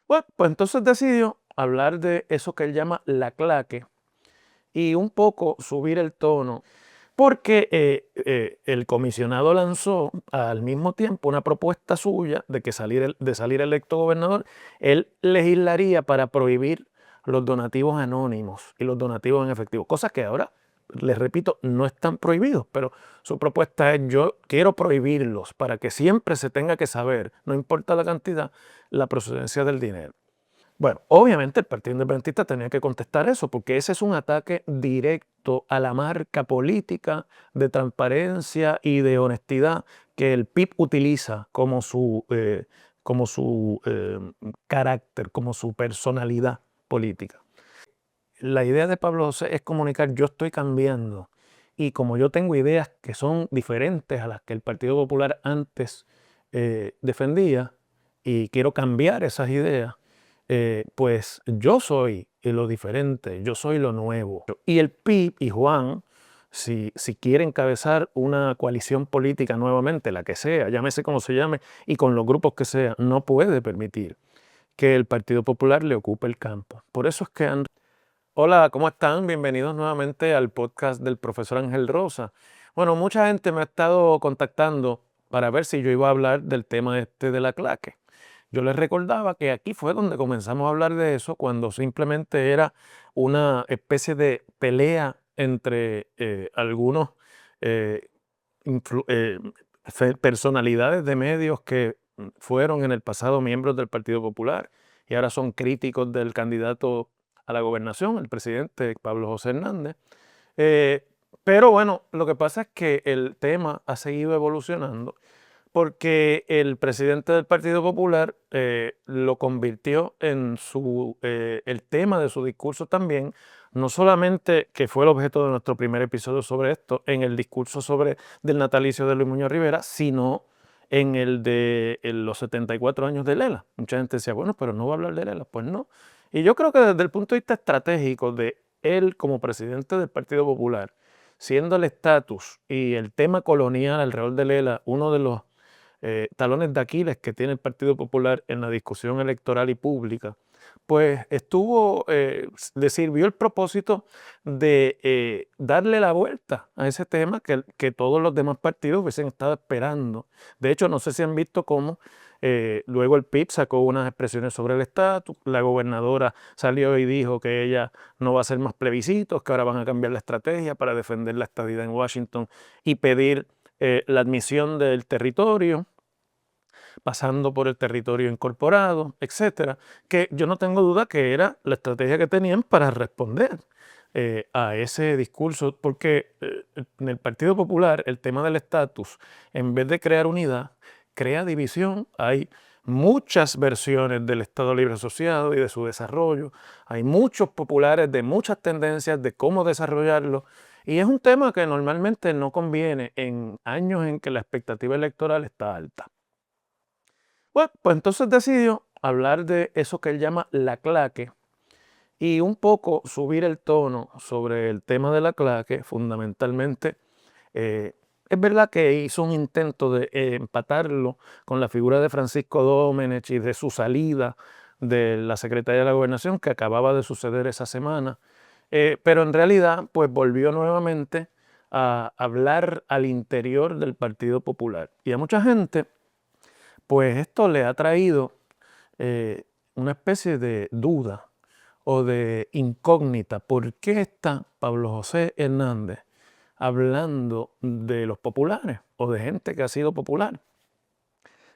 Bueno, pues entonces decidió hablar de eso que él llama la claque y un poco subir el tono, porque el comisionado lanzó al mismo tiempo una propuesta suya de que de salir electo gobernador, él legislaría para prohibir los donativos anónimos y los donativos en efectivo, cosas que ahora, les repito, no están prohibidos, pero su propuesta es: yo quiero prohibirlos para que siempre se tenga que saber, no importa la cantidad, la procedencia del dinero. Bueno, obviamente el Partido Independentista tenía que contestar eso, porque ese es un ataque directo a la marca política de transparencia y de honestidad que el PIB utiliza como su carácter, como su personalidad política. La idea de Pablo José es comunicar: yo estoy cambiando, y como yo tengo ideas que son diferentes a las que el Partido Popular antes defendía, y quiero cambiar esas ideas, pues yo soy lo diferente, yo soy lo nuevo. Y el PIB y Juan, si quiere encabezar una coalición política nuevamente, la que sea, llámese como se llame, y con los grupos que sea, no puede permitir que el Partido Popular le ocupe el campo. Por eso es que han... Hola, ¿cómo están? Bienvenidos nuevamente al podcast del profesor Ángel Rosa. Bueno, mucha gente me ha estado contactando para ver si yo iba a hablar del tema de la claque. Yo les recordaba que aquí fue donde comenzamos a hablar de eso, cuando simplemente era una especie de pelea entre algunos eh, personalidades de medios que fueron en el pasado miembros del Partido Popular y ahora son críticos del candidato a la gobernación, el presidente Pablo José Hernández. Eh, pero bueno, lo que pasa es que el tema ha seguido evolucionando, porque el presidente del Partido Popular lo convirtió en el tema de su discurso también, no solamente que fue el objeto de nuestro primer episodio sobre esto, en el discurso del natalicio de Luis Muñoz Rivera, sino en el de los 74 años de Lela. Mucha gente decía: bueno, pero no va a hablar de Lela. Pues no. Y yo creo que desde el punto de vista estratégico de él como presidente del Partido Popular, siendo el estatus y el tema colonial alrededor de Lela uno de los talones de Aquiles que tiene el Partido Popular en la discusión electoral y pública, pues le sirvió el propósito de darle la vuelta a ese tema que todos los demás partidos hubiesen estado esperando. De hecho, no sé si han visto cómo luego el PIB sacó unas expresiones sobre el estatus, la gobernadora salió y dijo que ella no va a hacer más plebiscitos, que ahora van a cambiar la estrategia para defender la estadidad en Washington y pedir la admisión del territorio, pasando por el territorio incorporado, etcétera, que yo no tengo duda que era la estrategia que tenían para responder a ese discurso, porque en el Partido Popular el tema del estatus, en vez de crear unidad, crea división. Hay muchas versiones del Estado Libre Asociado y de su desarrollo, hay muchos populares de muchas tendencias de cómo desarrollarlo, y es un tema que normalmente no conviene en años en que la expectativa electoral está alta. Bueno, pues entonces decidió hablar de eso que él llama la claque y un poco subir el tono sobre el tema de la claque. Fundamentalmente, es verdad que hizo un intento de empatarlo con la figura de Francisco Domenech y de su salida de la Secretaría de la Gobernación, que acababa de suceder esa semana, pero en realidad pues volvió nuevamente a hablar al interior del Partido Popular. Y a mucha gente pues esto le ha traído eh, una especie de duda o de incógnita. ¿Por qué está Pablo José Hernández hablando de los populares o de gente que ha sido popular,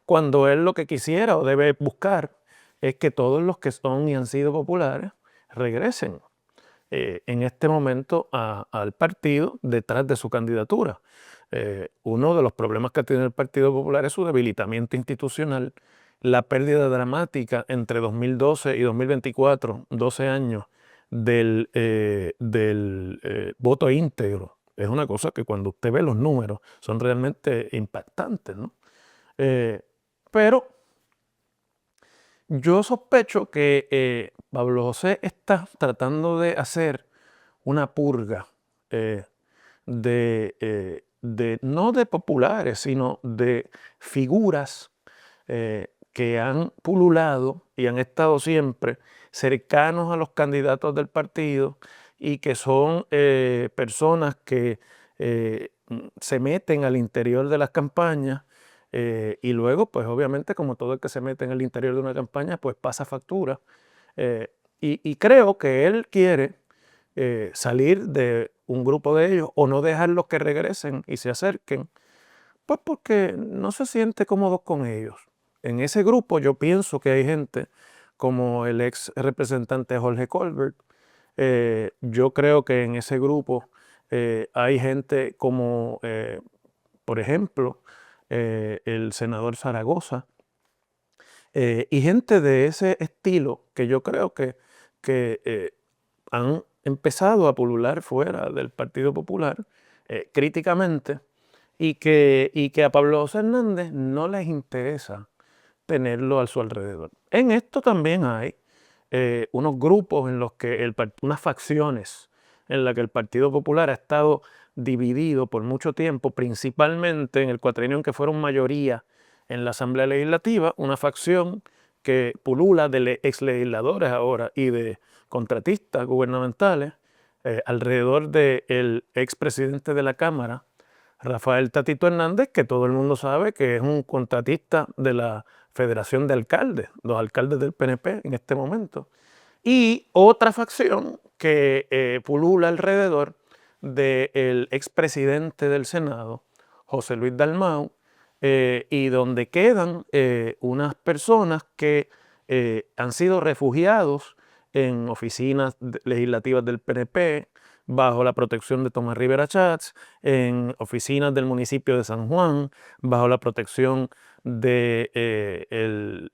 cuando él lo que quisiera o debe buscar es que todos los que son y han sido populares regresen en este momento al partido detrás de su candidatura? Uno de los problemas que tiene el Partido Popular es su debilitamiento institucional, la pérdida dramática entre 2012 y 2024, 12 años del voto íntegro. Es una cosa que cuando usted ve los números son realmente impactantes, ¿no? Pero yo sospecho que Pablo José está tratando de hacer una purga eh, no de populares, sino de figuras que han pululado y han estado siempre cercanos a los candidatos del partido y que son personas que se meten al interior de las campañas y luego, pues obviamente, como todo el que se mete en el interior de una campaña, pues pasa factura. Y creo que él quiere salir de un grupo de ellos o no dejarlos que regresen y se acerquen, pues porque no se siente cómodo con ellos. En ese grupo yo pienso que hay gente como el ex representante Jorge Colbert. Yo creo que en ese grupo hay gente como, por ejemplo, el senador Zaragoza, y gente de ese estilo que yo creo que han empezado a pulular fuera del Partido Popular críticamente y que a Pablo José Hernández no les interesa tenerlo a su alrededor. En esto también hay unos grupos en los que unas facciones en las que el Partido Popular ha estado dividido por mucho tiempo, principalmente en el cuatrienio en que fueron mayoría en la Asamblea Legislativa, una facción que pulula de exlegisladores ahora y de contratistas gubernamentales alrededor del expresidente de la Cámara, Rafael Tatito Hernández, que todo el mundo sabe que es un contratista de la Federación de Alcaldes, los alcaldes del PNP en este momento. Y otra facción que pulula alrededor del expresidente del Senado, José Luis Dalmau, y donde quedan unas personas que han sido refugiados en oficinas legislativas del PNP, bajo la protección de Tomás Rivera Chats, en oficinas del municipio de San Juan, bajo la protección del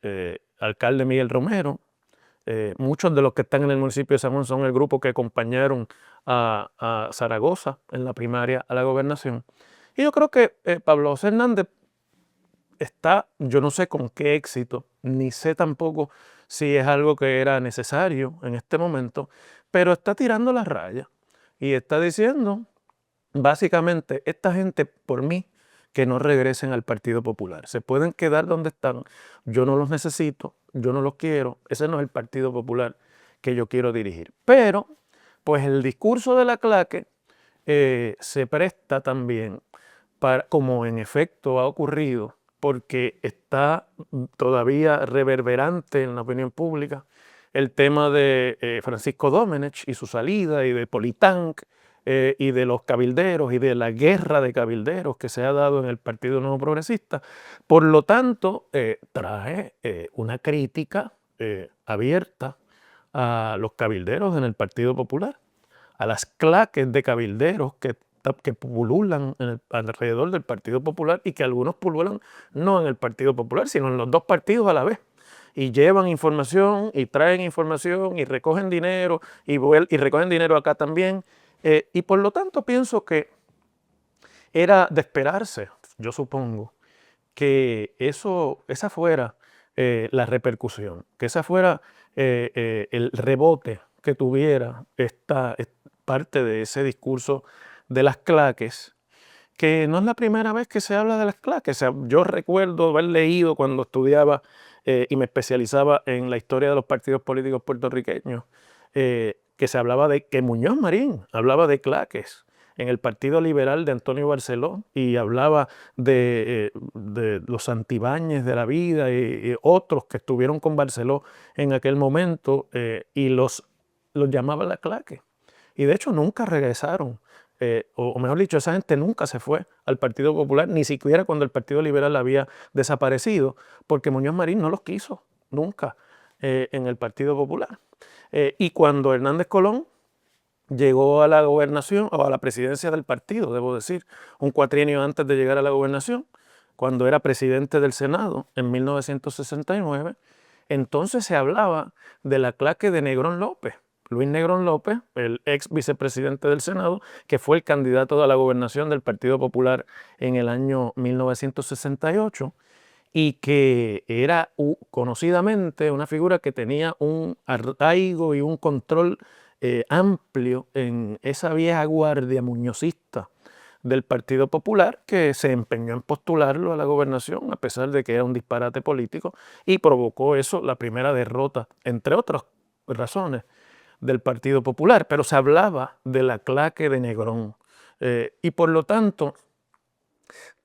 alcalde Miguel Romero. Muchos de los que están en el municipio de San Juan son el grupo que acompañaron a Zaragoza en la primaria a la gobernación. Y yo creo que Pablo José Hernández está, yo no sé con qué éxito, ni sé tampoco si es algo que era necesario en este momento, pero está tirando la raya y está diciendo, básicamente, esta gente, por mí, que no regresen al Partido Popular. Se pueden quedar donde están. Yo no los necesito, yo no los quiero. Ese no es el Partido Popular que yo quiero dirigir. Pero, pues el discurso de la claque se presta también para, como en efecto ha ocurrido, porque está todavía reverberante en la opinión pública el tema de Francisco Domenech y su salida y de Politank y de los cabilderos y de la guerra de cabilderos que se ha dado en el Partido Nuevo Progresista. Por lo tanto, trae una crítica abierta a los cabilderos en el Partido Popular, a las claques de cabilderos que pululan alrededor del Partido Popular y que algunos pululan no en el Partido Popular, sino en los dos partidos a la vez. Y llevan información y traen información y recogen dinero y recogen dinero acá también. Y por lo tanto pienso que era de esperarse, yo supongo, que esa fuera la repercusión, que esa fuera el rebote que tuviera esta parte de ese discurso de las claques, que no es la primera vez que se habla de las claques. O sea, yo recuerdo haber leído cuando estudiaba y me especializaba en la historia de los partidos políticos puertorriqueños, que se hablaba de que Muñoz Marín hablaba de claques en el Partido Liberal de Antonio Barceló y hablaba de los Santibáñez de la vida y otros que estuvieron con Barceló en aquel momento y los llamaba la claque. Y de hecho nunca regresaron, o mejor dicho, esa gente nunca se fue al Partido Popular, ni siquiera cuando el Partido Liberal había desaparecido, porque Muñoz Marín no los quiso nunca en el Partido Popular. Y cuando Hernández Colón llegó a la gobernación, o a la presidencia del partido, debo decir, un cuatrienio antes de llegar a la gobernación, cuando era presidente del Senado en 1969, entonces se hablaba de la claque de Negrón López. Luis Negrón López, el ex vicepresidente del Senado, que fue el candidato a la gobernación del Partido Popular en el año 1968 y que era conocidamente una figura que tenía un arraigo y un control amplio en esa vieja guardia muñozista del Partido Popular, que se empeñó en postularlo a la gobernación, a pesar de que era un disparate político, y provocó eso la primera derrota, entre otras razones, del Partido Popular. Pero se hablaba de la claque de Negrón. Y por lo tanto,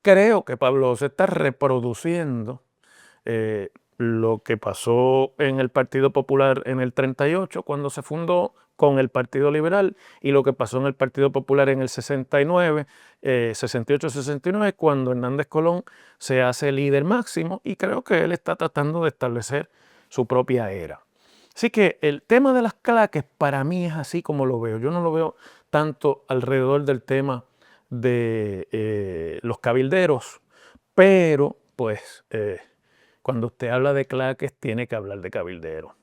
creo que Pablo José está reproduciendo lo que pasó en el Partido Popular en el 38, cuando se fundó con el Partido Liberal, y lo que pasó en el Partido Popular en el 69, 68-69, cuando Hernández Colón se hace líder máximo, y creo que él está tratando de establecer su propia era. Así que el tema de las claques para mí es así como lo veo. Yo no lo veo tanto alrededor del tema de los cabilderos, pero pues cuando usted habla de claques tiene que hablar de cabilderos.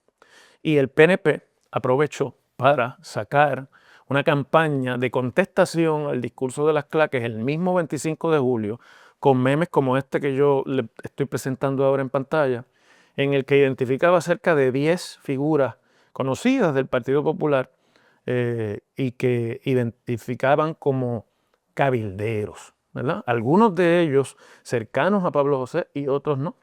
Y el PNP aprovechó para sacar una campaña de contestación al discurso de las claques el mismo 25 de julio, con memes como este que yo le estoy presentando ahora en pantalla, en el que identificaba cerca de 10 figuras conocidas del Partido Popular y que identificaban como cabilderos, ¿verdad? Algunos de ellos cercanos a Pablo José y otros no.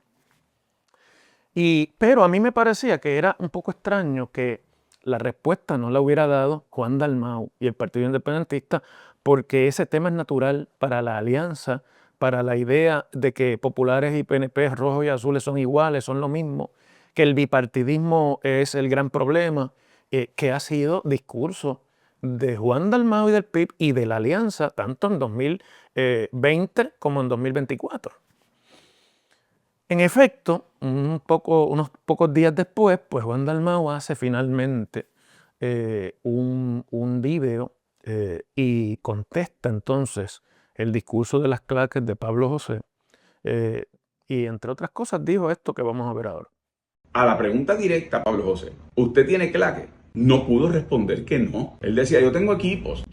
Pero a mí me parecía que era un poco extraño que la respuesta no la hubiera dado Juan Dalmau y el Partido Independentista, porque ese tema es natural para la alianza, para la idea de que populares y PNP, rojos y azules, son iguales, son lo mismo, que el bipartidismo es el gran problema, que ha sido discurso de Juan Dalmau y del PIB y de la alianza, tanto en 2020 como en 2024. En efecto, unos pocos días después, pues Juan Dalmau hace finalmente un video y contesta entonces el discurso de las claques de Pablo José. Y entre otras cosas dijo esto que vamos a ver ahora. A la pregunta directa, Pablo José, ¿usted tiene claque? No pudo responder que no. Él decía, yo tengo equipos,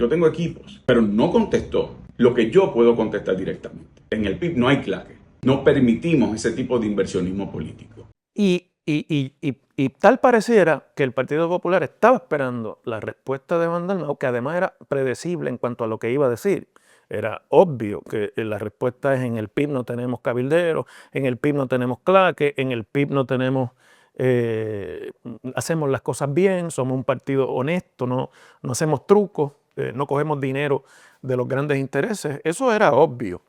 pero no contestó lo que yo puedo contestar directamente. En el PIB no hay claque. No permitimos ese tipo de inversionismo político. Y tal pareciera que el Partido Popular estaba esperando la respuesta de Juan Dalmau, que además era predecible en cuanto a lo que iba a decir. Era obvio que la respuesta es: en el PIB no tenemos cabilderos, en el PIB no tenemos claque, en el PIB no tenemos, hacemos las cosas bien, somos un partido honesto, no hacemos trucos, no cogemos dinero de los grandes intereses. Eso era obvio.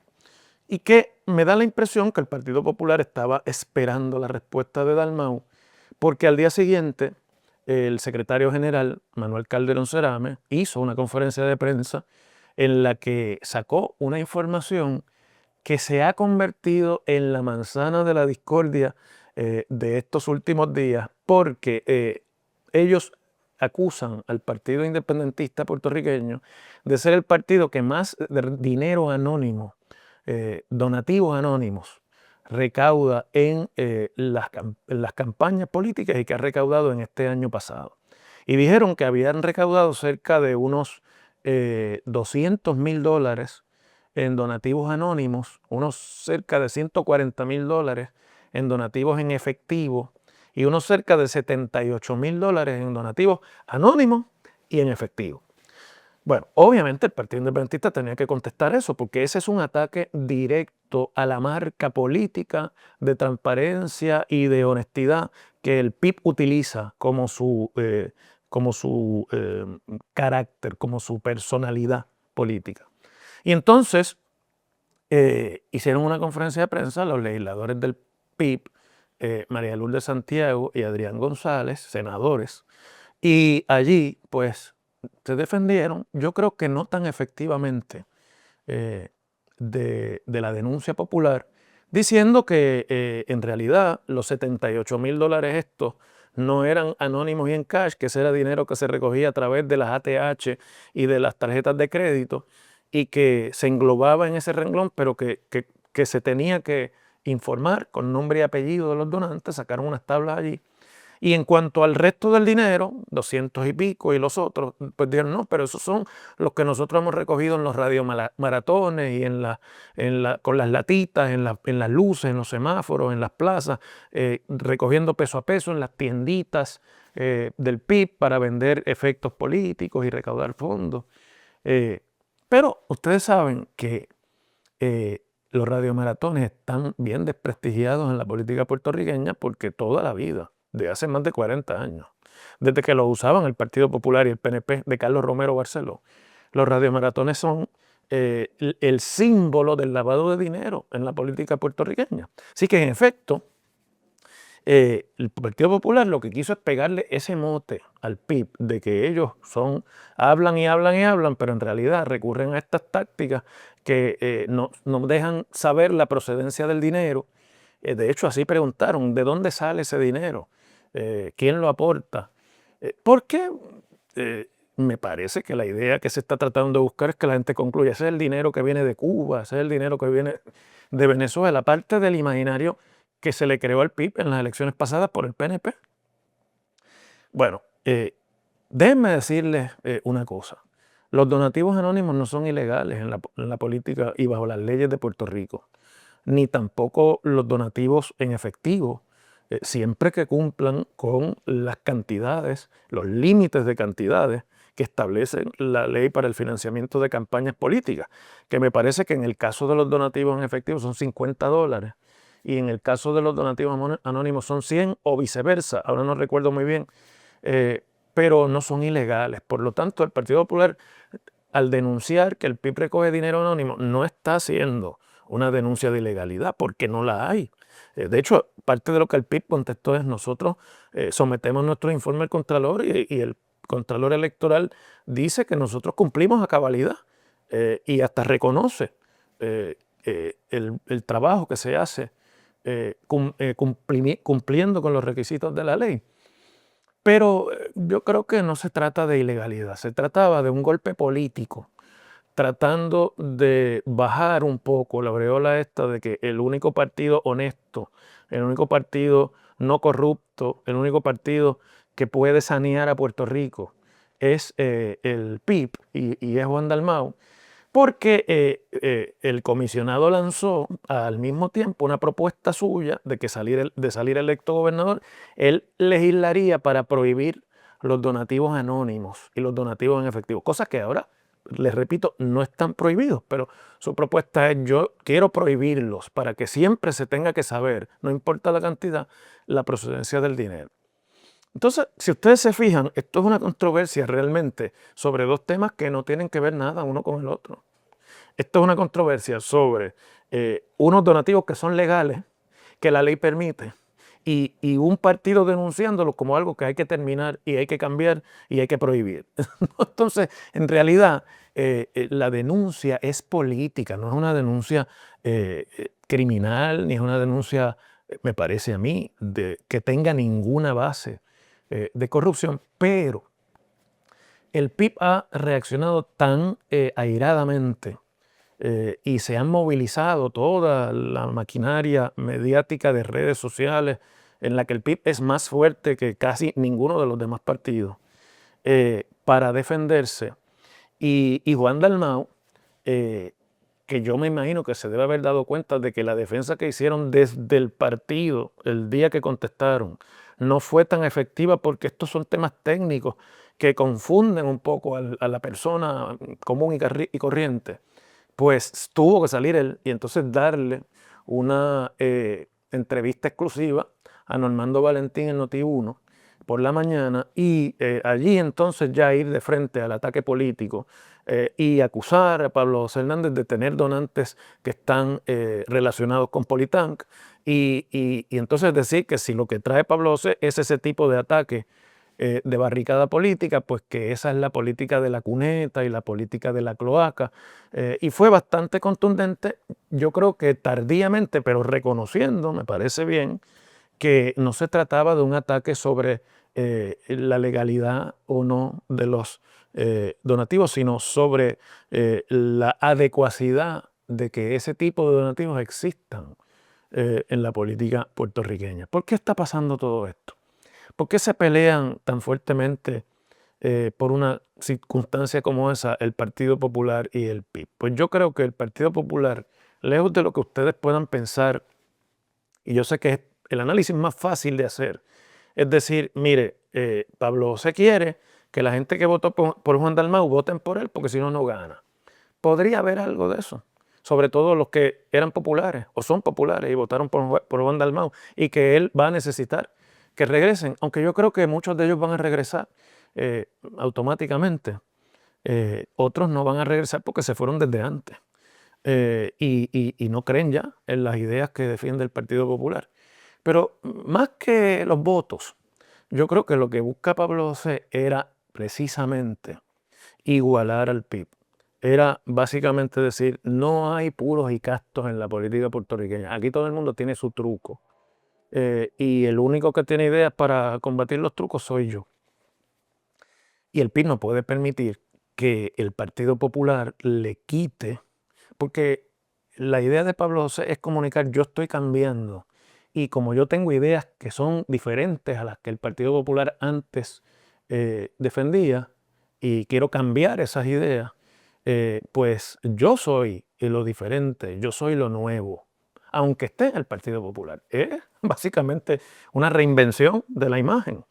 Y que me da la impresión que el Partido Popular estaba esperando la respuesta de Dalmau, porque al día siguiente el secretario general, Manuel Calderón Cerame, hizo una conferencia de prensa en la que sacó una información que se ha convertido en la manzana de la discordia de estos últimos días, porque ellos acusan al Partido Independentista puertorriqueño de ser el partido que más dinero anónimo, donativos anónimos, recauda en las campañas políticas y que ha recaudado en este año pasado. Y dijeron que habían recaudado cerca de unos $200,000 en donativos anónimos, unos cerca de $140,000 en donativos en efectivo y unos cerca de $78,000 en donativos anónimos y en efectivo. Bueno, obviamente el Partido Independentista tenía que contestar eso, porque ese es un ataque directo a la marca política de transparencia y de honestidad que el PIB utiliza como su carácter, como su personalidad política. Y entonces hicieron una conferencia de prensa los legisladores del PIB, María Lourdes Santiago y Adrián González, senadores, y allí pues se defendieron, yo creo que no tan efectivamente, de la denuncia popular, diciendo que en realidad los $78,000 estos no eran anónimos y en cash, que ese era dinero que se recogía a través de las ATH y de las tarjetas de crédito y que se englobaba en ese renglón, pero que se tenía que informar con nombre y apellido de los donantes. Sacaron unas tablas allí. Y en cuanto al resto del dinero, 200 y pico y los otros, pues dijeron, no, pero esos son los que nosotros hemos recogido en los radiomaratones y con las latitas, en las luces, en los semáforos, en las plazas, recogiendo peso a peso en las tienditas del PIB para vender efectos políticos y recaudar fondos. Pero ustedes saben que los radiomaratones están bien desprestigiados en la política puertorriqueña porque toda la vida, de hace más de 40 años, desde que lo usaban el Partido Popular y el PNP de Carlos Romero Barceló, los radiomaratones son el símbolo del lavado de dinero en la política puertorriqueña. Así que en efecto, el Partido Popular lo que quiso es pegarle ese mote al PIB de que ellos hablan y hablan y hablan, pero en realidad recurren a estas tácticas que no dejan saber la procedencia del dinero. De hecho, así preguntaron, ¿de dónde sale ese dinero? ¿Quién lo aporta? Porque me parece que la idea que se está tratando de buscar es que la gente concluya, ese es el dinero que viene de Cuba, ese es el dinero que viene de Venezuela, parte del imaginario que se le creó al PIB en las elecciones pasadas por el PNP. Bueno, déjenme decirles una cosa. Los donativos anónimos no son ilegales en la política y bajo las leyes de Puerto Rico, ni tampoco los donativos en efectivo, siempre que cumplan con las cantidades, los límites de cantidades que establece la ley para el financiamiento de campañas políticas, que me parece que en el caso de los donativos en efectivo son $50 y en el caso de los donativos anónimos son 100 o viceversa, ahora no recuerdo muy bien, pero no son ilegales. Por lo tanto, el Partido Popular, al denunciar que el PIB recoge dinero anónimo, no está haciendo una denuncia de ilegalidad, porque no la hay. De hecho, parte de lo que el PIB contestó es nosotros sometemos nuestro informe al Contralor y el Contralor Electoral dice que nosotros cumplimos a cabalidad y hasta reconoce el trabajo que se hace cumpliendo con los requisitos de la ley. Pero yo creo que no se trata de ilegalidad, se trataba de un golpe político, tratando de bajar un poco la aureola esta de que el único partido honesto, el único partido no corrupto, el único partido que puede sanear a Puerto Rico es el PIB y es Juan Dalmau, porque el comisionado lanzó al mismo tiempo una propuesta suya de salir electo gobernador. Él legislaría para prohibir los donativos anónimos y los donativos en efectivo, cosas que ahora, les repito, no están prohibidos, pero su propuesta es: yo quiero prohibirlos para que siempre se tenga que saber, no importa la cantidad, la procedencia del dinero. Entonces, si ustedes se fijan, esto es una controversia realmente sobre dos temas que no tienen que ver nada uno con el otro. Esto es una controversia sobre unos donativos que son legales, que la ley permite, y un partido denunciándolo como algo que hay que terminar y hay que cambiar y hay que prohibir. Entonces, en realidad, la denuncia es política, no es una denuncia criminal, ni es una denuncia, me parece a mí, que tenga ninguna base de corrupción, pero el PIB ha reaccionado tan airadamente y se han movilizado toda la maquinaria mediática de redes sociales en la que el PIB es más fuerte que casi ninguno de los demás partidos para defenderse. Y Juan Dalmau, que yo me imagino que se debe haber dado cuenta de que la defensa que hicieron desde el partido el día que contestaron no fue tan efectiva porque estos son temas técnicos que confunden un poco a la persona común y corriente, pues tuvo que salir él y entonces darle una entrevista exclusiva a Normando Valentín en Noti1 por la mañana y allí entonces ya ir de frente al ataque político y acusar a Pablo José Hernández de tener donantes que están relacionados con Politank y entonces decir que si lo que trae Pablo José es ese tipo de ataque de barricada política, pues que esa es la política de la cuneta y la política de la cloaca. Y fue bastante contundente, yo creo que tardíamente, pero reconociendo, me parece bien, que no se trataba de un ataque sobre la legalidad o no de los donativos, sino sobre la adecuacidad de que ese tipo de donativos existan en la política puertorriqueña. ¿Por qué está pasando todo esto? ¿Por qué se pelean tan fuertemente por una circunstancia como esa el Partido Popular y el PIB? Pues yo creo que el Partido Popular, lejos de lo que ustedes puedan pensar, y yo sé que es el análisis más fácil de hacer, es decir, mire, Pablo José quiere que la gente que votó por Juan Dalmau voten por él porque si no, no gana. podría haber algo de eso. Sobre todo los que eran populares o son populares y votaron por Juan Dalmau y que él va a necesitar que regresen, aunque yo creo que muchos de ellos van a regresar automáticamente. Otros no van a regresar porque se fueron desde antes y no creen ya en las ideas que defiende el Partido Popular. Pero más que los votos, yo creo que lo que busca Pablo José era precisamente igualar al PIB. Era básicamente decir, no hay puros y castos en la política puertorriqueña. Aquí todo el mundo tiene su truco. Y el único que tiene ideas para combatir los trucos soy yo. Y el PIB no puede permitir que el Partido Popular le quite, porque la idea de Pablo José es comunicar, yo estoy cambiando. Y como yo tengo ideas que son diferentes a las que el Partido Popular antes defendía, y quiero cambiar esas ideas, pues yo soy lo diferente, yo soy lo nuevo, aunque esté en el Partido Popular. Es básicamente una reinvención de la imagen.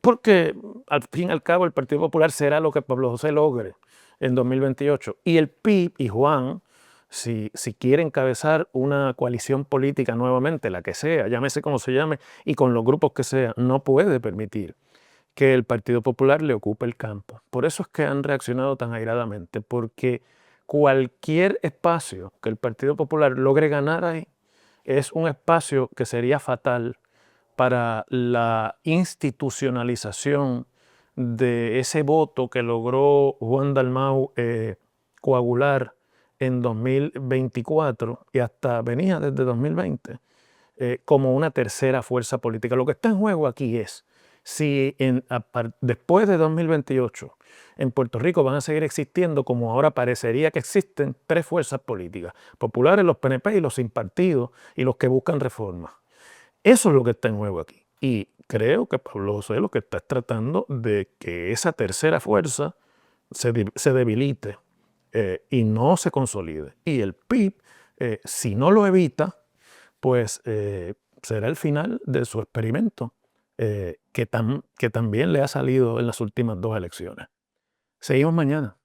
Porque al fin y al cabo el Partido Popular será lo que Pablo José logre en 2028. Y el PIB y Juan, si quiere encabezar una coalición política nuevamente, la que sea, llámese como se llame, y con los grupos que sea, no puede permitir que el Partido Popular le ocupe el campo. Por eso es que han reaccionado tan airadamente, porque cualquier espacio que el Partido Popular logre ganar ahí es un espacio que sería fatal para la institucionalización de ese voto que logró Juan Dalmau coagular en 2024 y hasta venía desde 2020 como una tercera fuerza política. Lo que está en juego aquí es si después de 2028 en Puerto Rico van a seguir existiendo, como ahora parecería que existen, tres fuerzas políticas: populares, los PNP y los sin partido y los que buscan reformas. Eso es lo que está en juego aquí. Y creo que Pablo José lo que está es tratando de que esa tercera fuerza se debilite y no se consolide. Y el PIB, si no lo evita, pues será el final de su experimento, que también le ha salido en las últimas dos elecciones. Seguimos mañana.